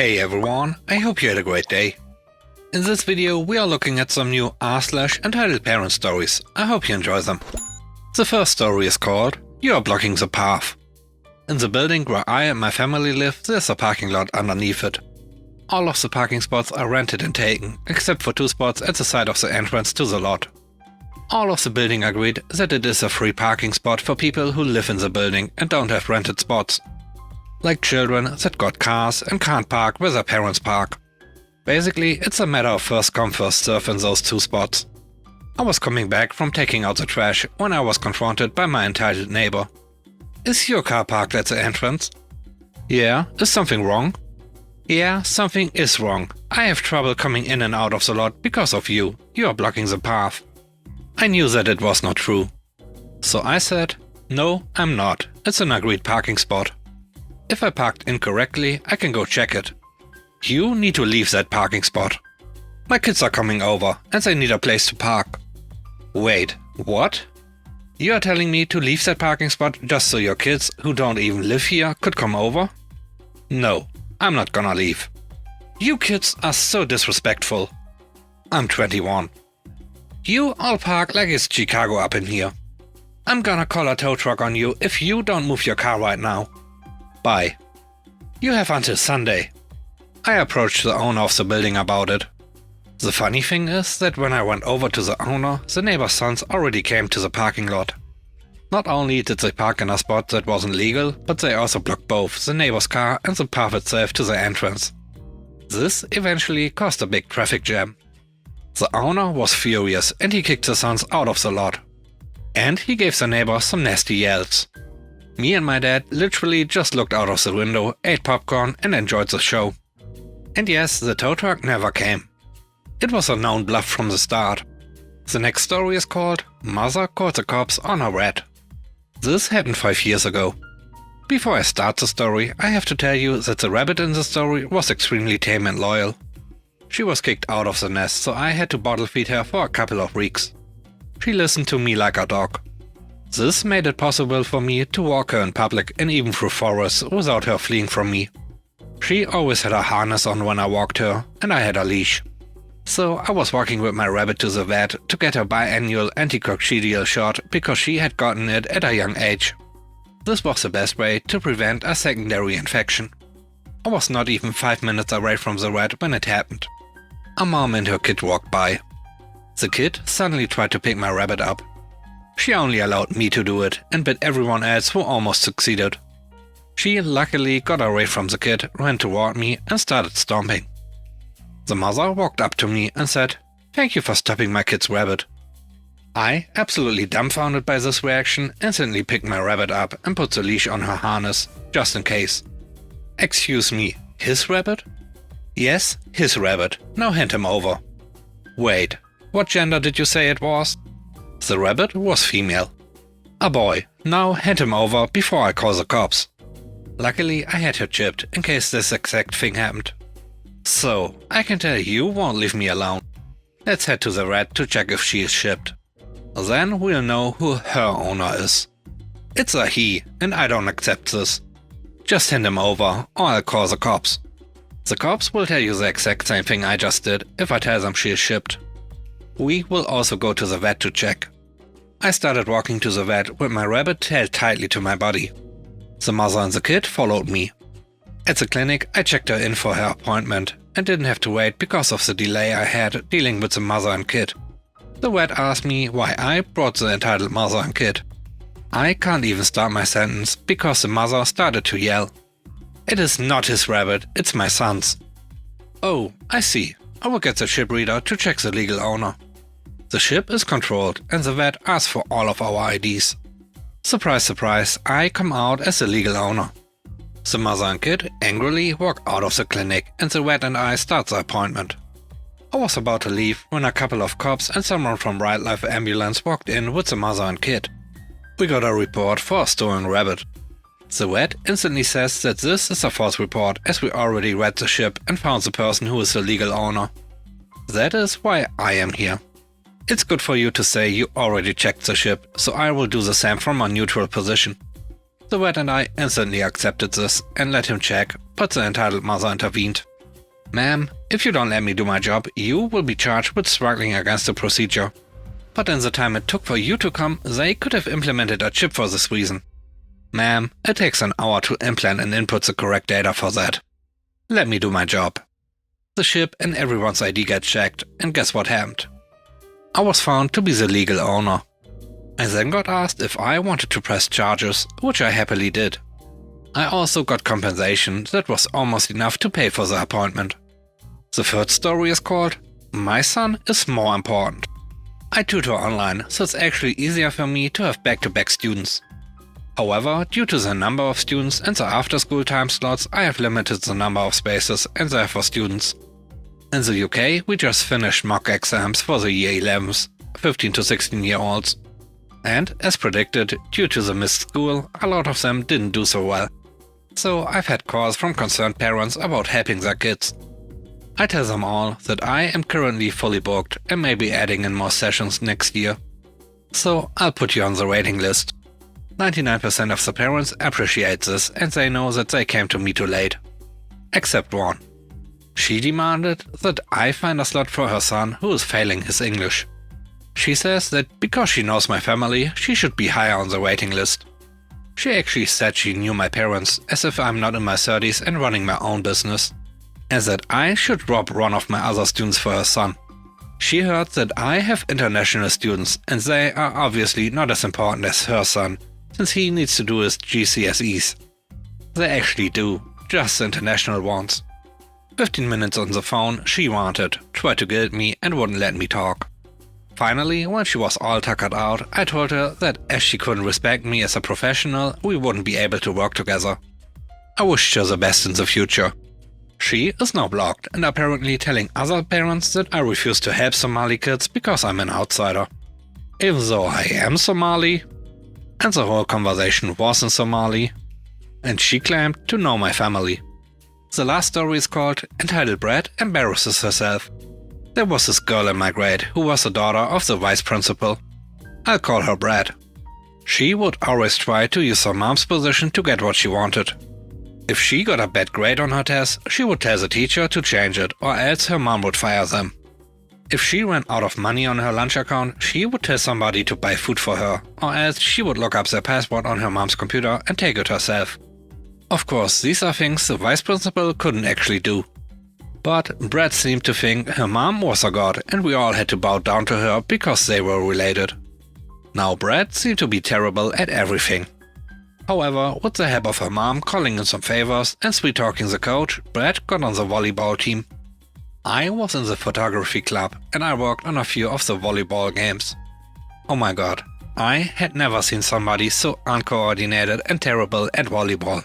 Hey everyone, I hope you had a great day. In this video we are looking at some new r/entitled parent stories. I hope you enjoy them. The first story is called You Are Blocking the Path. In the building where I and my family live, there's a parking lot underneath it. All of the parking spots are rented and taken, except for 2 spots at the side of the entrance to the lot. All of the building agreed that it is a free parking spot for people who live in the building and don't have rented spots. Like children that got cars and can't park where their parents park. Basically, it's a matter of first come first serve in those 2 spots. I was coming back from taking out the trash when I was confronted by my entitled neighbor. Is your car parked at the entrance? Yeah, is something wrong? Yeah, something is wrong. I have trouble coming in and out of the lot because of you. You are blocking the path. I knew that it was not true. So I said, no, I'm not. It's an agreed parking spot. If I parked incorrectly, I can go check it. You need to leave that parking spot. My kids are coming over and they need a place to park. Wait, what? You are telling me to leave that parking spot just so your kids, who don't even live here, could come over? No, I'm not gonna leave. You kids are so disrespectful. I'm 21. You all park like it's Chicago up in here. I'm gonna call a tow truck on you if you don't move your car right now. Bye. You have until Sunday. I approached the owner of the building about it. The funny thing is that when I went over to the owner, the neighbor's sons already came to the parking lot. Not only did they park in a spot that wasn't legal, but they also blocked both the neighbor's car and the path itself to the entrance. This eventually caused a big traffic jam. The owner was furious and he kicked the sons out of the lot. And he gave the neighbor some nasty yells. Me and my dad literally just looked out of the window, ate popcorn and enjoyed the show. And yes, the tow truck never came. It was a known bluff from the start. The next story is called Mother Called the Cops on Her Rat. This happened 5 years ago. Before I start the story, I have to tell you that the rabbit in the story was extremely tame and loyal. She was kicked out of the nest, so I had to bottle feed her for a couple of weeks. She listened to me like a dog. This made it possible for me to walk her in public and even through forests without her fleeing from me. She always had a harness on when I walked her, and I had a leash. So I was walking with my rabbit to the vet to get her biannual anticoccidial shot because she had gotten it at a young age. This was the best way to prevent a secondary infection. I was not even 5 minutes away from the vet when it happened. A mom and her kid walked by. The kid suddenly tried to pick my rabbit up. She only allowed me to do it and bit everyone else who almost succeeded. She luckily got away from the kid, ran toward me and started stomping. The mother walked up to me and said, "Thank you for stopping my kid's rabbit." I, absolutely dumbfounded by this reaction, instantly picked my rabbit up and put the leash on her harness, just in case. "Excuse me, his rabbit?" "Yes, his rabbit. Now hand him over." "Wait, what gender did you say it was?" "The rabbit was female." "A boy. Now hand him over before I call the cops." Luckily, I had her chipped in case this exact thing happened. So, I can tell you won't leave me alone. Let's head to the vet to check if she is shipped. Then we'll know who her owner is. It's a he, and I don't accept this. Just hand him over, or I'll call the cops. The cops will tell you the exact same thing I just did if I tell them she is shipped. We will also go to the vet to check. I started walking to the vet with my rabbit held tightly to my body. The mother and the kid followed me. At the clinic, I checked her in for her appointment and didn't have to wait because of the delay I had dealing with the mother and kid. The vet asked me why I brought the entitled mother and kid. I can't even start my sentence because the mother started to yell. "It is not his rabbit, it's my son's." "Oh, I see. I will get the ship reader to check the legal owner." The ship is controlled and the vet asks for all of our IDs. Surprise, surprise, I come out as the legal owner. The mother and kid angrily walk out of the clinic and the vet and I start the appointment. I was about to leave when a couple of cops and someone from Wildlife Ambulance walked in with the mother and kid. We got a report for a stolen rabbit. The vet instantly says that this is a false report as we already read the ship and found the person who is the legal owner. That is why I am here. It's good for you to say you already checked the ship, so I will do the same from a neutral position. The vet and I instantly accepted this and let him check, but the entitled mother intervened. "Ma'am, if you don't let me do my job, you will be charged with struggling against the procedure. But in the time it took for you to come, they could have implemented a chip for this reason. Ma'am, it takes an hour to implant and input the correct data for that. Let me do my job." The chip and everyone's ID get checked, and guess what happened? I was found to be the legal owner. I then got asked if I wanted to press charges, which I happily did. I also got compensation that was almost enough to pay for the appointment. The third story is called "My Son is More Important." I tutor online, so it's actually easier for me to have back-to-back students. However, due to the number of students and the after-school time slots, I have limited the number of spaces and therefore students. In the UK, we just finished mock exams for the year 11s, 15 to 16-year-olds. And, as predicted, due to the missed school, a lot of them didn't do so well. So I've had calls from concerned parents about helping their kids. I tell them all that I am currently fully booked and may be adding in more sessions next year. So I'll put you on the waiting list. 99% of the parents appreciate this and they know that they came to me too late. Except one. She demanded that I find a slot for her son who is failing his English. She says that because she knows my family, she should be higher on the waiting list. She actually said she knew my parents, as if I'm not in my 30s and running my own business, and that I should rob one of my other students for her son. She heard that I have international students and they are obviously not as important as her son, since he needs to do his GCSEs. They actually do, just the international ones. 15 minutes on the phone she wanted, tried to guilt me and wouldn't let me talk. Finally, when she was all tuckered out, I told her that as she couldn't respect me as a professional, we wouldn't be able to work together. I wished her the best in the future. She is now blocked and apparently telling other parents that I refuse to help Somali kids because I'm an outsider. Even though I am Somali, and the whole conversation was in Somali, and she claimed to know my family. The last story is called "Entitled Brat Embarrasses Herself." There was this girl in my grade who was the daughter of the vice principal. I'll call her Brat. She would always try to use her mom's position to get what she wanted. If she got a bad grade on her test, she would tell the teacher to change it or else her mom would fire them. If she ran out of money on her lunch account, she would tell somebody to buy food for her, or else she would look up their password on her mom's computer and take it herself. Of course, these are things the vice principal couldn't actually do. But Brad seemed to think her mom was a god and we all had to bow down to her because they were related. Now Brad seemed to be terrible at everything. However, with the help of her mom calling in some favors and sweet-talking the coach, Brad got on the volleyball team. I was in the photography club and I worked on a few of the volleyball games. Oh my god, I had never seen somebody so uncoordinated and terrible at volleyball.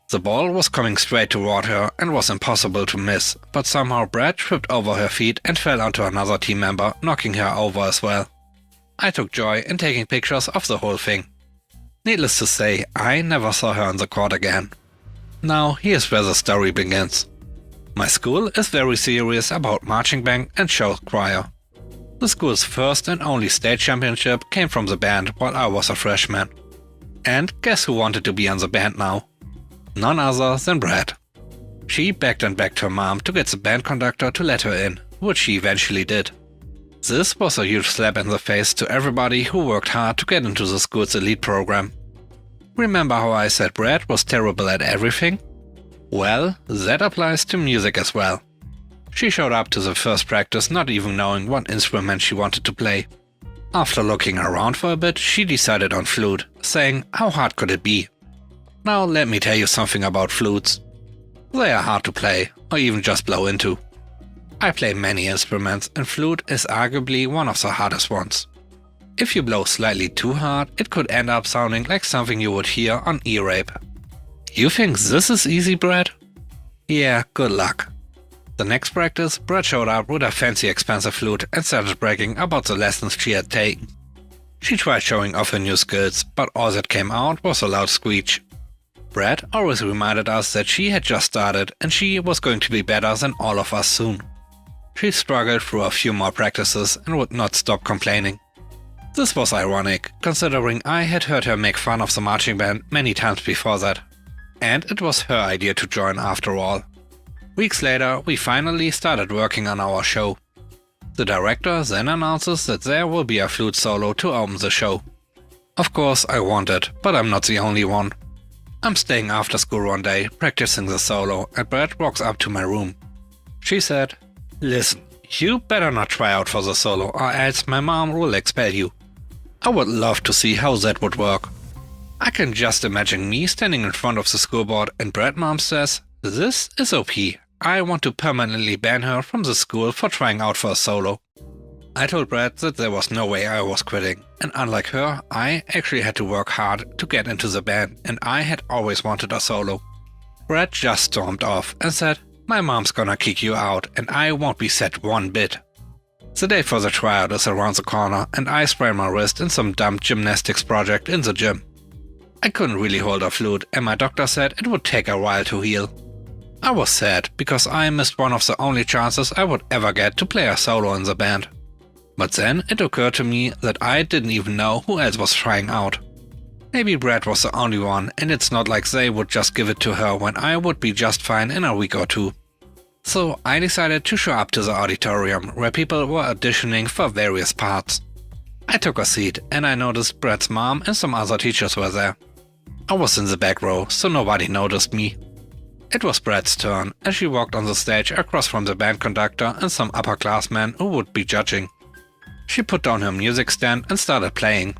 The ball was coming straight toward her and was impossible to miss, but somehow Brad tripped over her feet and fell onto another team member, knocking her over as well. I took joy in taking pictures of the whole thing. Needless to say, I never saw her on the court again. Now here's where the story begins. My school is very serious about marching band and show choir. The school's first and only state championship came from the band while I was a freshman. And guess who wanted to be on the band now? None other than Brad. She begged and begged her mom to get the band conductor to let her in, which she eventually did. This was a huge slap in the face to everybody who worked hard to get into the school's elite program. Remember how I said Brad was terrible at everything? Well, that applies to music as well. She showed up to the first practice not even knowing what instrument she wanted to play. After looking around for a bit, she decided on flute, saying how hard could it be? Now let me tell you something about flutes. They are hard to play, or even just blow into. I play many instruments and flute is arguably one of the hardest ones. If you blow slightly too hard, it could end up sounding like something you would hear on E-Rape. You think this is easy, Brad? Yeah, good luck. The next practice, Brad showed up with a fancy expensive flute and started bragging about the lessons she had taken. She tried showing off her new skills, but all that came out was a loud screech. Brad always reminded us that she had just started and she was going to be better than all of us soon. She struggled through a few more practices and would not stop complaining. This was ironic, considering I had heard her make fun of the marching band many times before that. And it was her idea to join after all. Weeks later, we finally started working on our show. The director then announces that there will be a flute solo to open the show. Of course I want it, but I'm not the only one. I'm staying after school one day, practicing the solo, and Brett walks up to my room. She said, "Listen, you better not try out for the solo or else my mom will expel you." I would love to see how that would work. I can just imagine me standing in front of the school board and Brett's mom says, "This is OP. I want to permanently ban her from the school for trying out for a solo." I told Brett that there was no way I was quitting, and unlike her, I actually had to work hard to get into the band, and I had always wanted a solo. Brett just stormed off and said, "My mom's gonna kick you out, and I won't be sad one bit." The day for the tryout is around the corner, and I sprained my wrist in some dumb gymnastics project in the gym. I couldn't really hold a flute, and my doctor said it would take a while to heal. I was sad because I missed one of the only chances I would ever get to play a solo in the band. But then it occurred to me that I didn't even know who else was trying out. Maybe Brett was the only one, and it's not like they would just give it to her when I would be just fine in a week or two. So I decided to show up to the auditorium where people were auditioning for various parts. I took a seat and I noticed Brett's mom and some other teachers were there. I was in the back row, so nobody noticed me. It was Brett's turn, and she walked on the stage across from the band conductor and some upperclassmen who would be judging. She put down her music stand and started playing.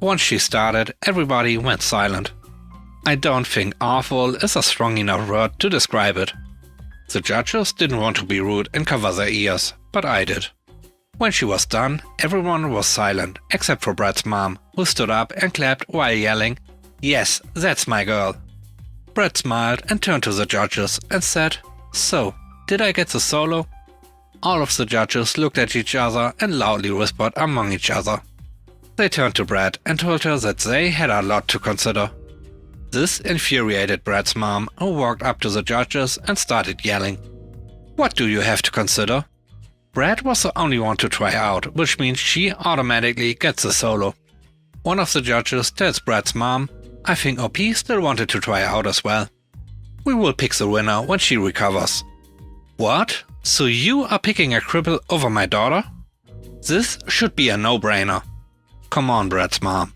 Once she started, everybody went silent. I don't think awful is a strong enough word to describe it. The judges didn't want to be rude and cover their ears, but I did. When she was done, everyone was silent except for Brett's mom, who stood up and clapped while yelling, "Yes, that's my girl." Brett smiled and turned to the judges and said, "So, did I get the solo?" All of the judges looked at each other and loudly whispered among each other. They turned to Brett and told her that they had a lot to consider. This infuriated Brett's mom, who walked up to the judges and started yelling, "What do you have to consider?" Brett was the only one to try out, which means she automatically gets the solo. One of the judges tells Brett's mom, "I think OP still wanted to try out as well. We will pick the winner when she recovers." What? So you are picking a cripple over my daughter? This should be a no-brainer. Come on, Brett's mom.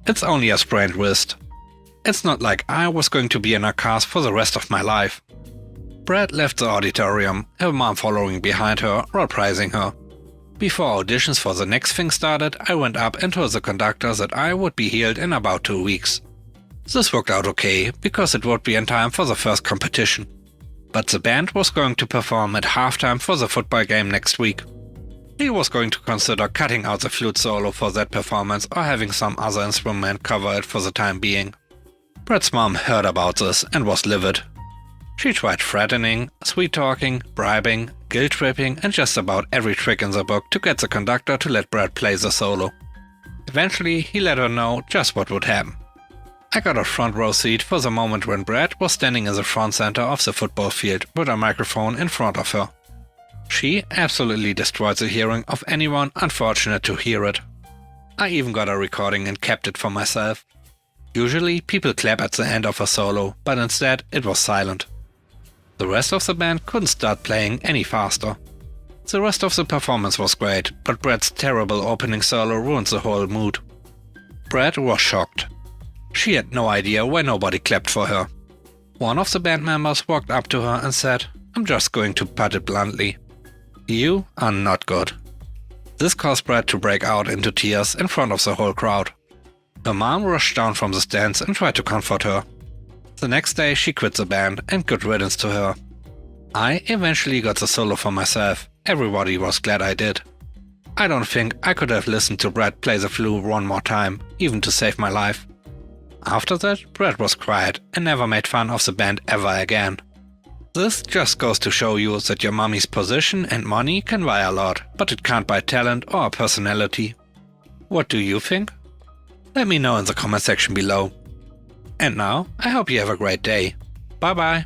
It's only a sprained wrist. It's not like I was going to be in a cast for the rest of my life. Brett left the auditorium, her mom following behind her while praising her. Before auditions for the next thing started, I went up and told the conductor that I would be healed in about 2 weeks. This worked out okay, because it would be in time for the first competition. But the band was going to perform at halftime for the football game next week. He was going to consider cutting out the flute solo for that performance or having some other instrument cover it for the time being. Brett's mom heard about this and was livid. She tried threatening, sweet-talking, bribing, guilt-tripping and just about every trick in the book to get the conductor to let Brett play the solo. Eventually he let her know just what would happen. I got a front row seat for the moment when Brett was standing in the front center of the football field with a microphone in front of her. She absolutely destroyed the hearing of anyone unfortunate to hear it. I even got a recording and kept it for myself. Usually people clap at the end of a solo, but instead it was silent. The rest of the band couldn't start playing any faster. The rest of the performance was great, but Brett's terrible opening solo ruined the whole mood. Brett was shocked. She had no idea why nobody clapped for her. One of the band members walked up to her and said, "I'm just going to put it bluntly. You are not good." This caused Brett to break out into tears in front of the whole crowd. Her mom rushed down from the stands and tried to comfort her. The next day she quit the band, and good riddance to her. I eventually got the solo for myself. Everybody was glad I did. I don't think I could have listened to Brett play the flute one more time, even to save my life. After that, Brett was quiet and never made fun of the band ever again. This just goes to show you that your mommy's position and money can buy a lot, but it can't buy talent or personality. What do you think? Let me know in the comment section below. And now, I hope you have a great day. Bye bye.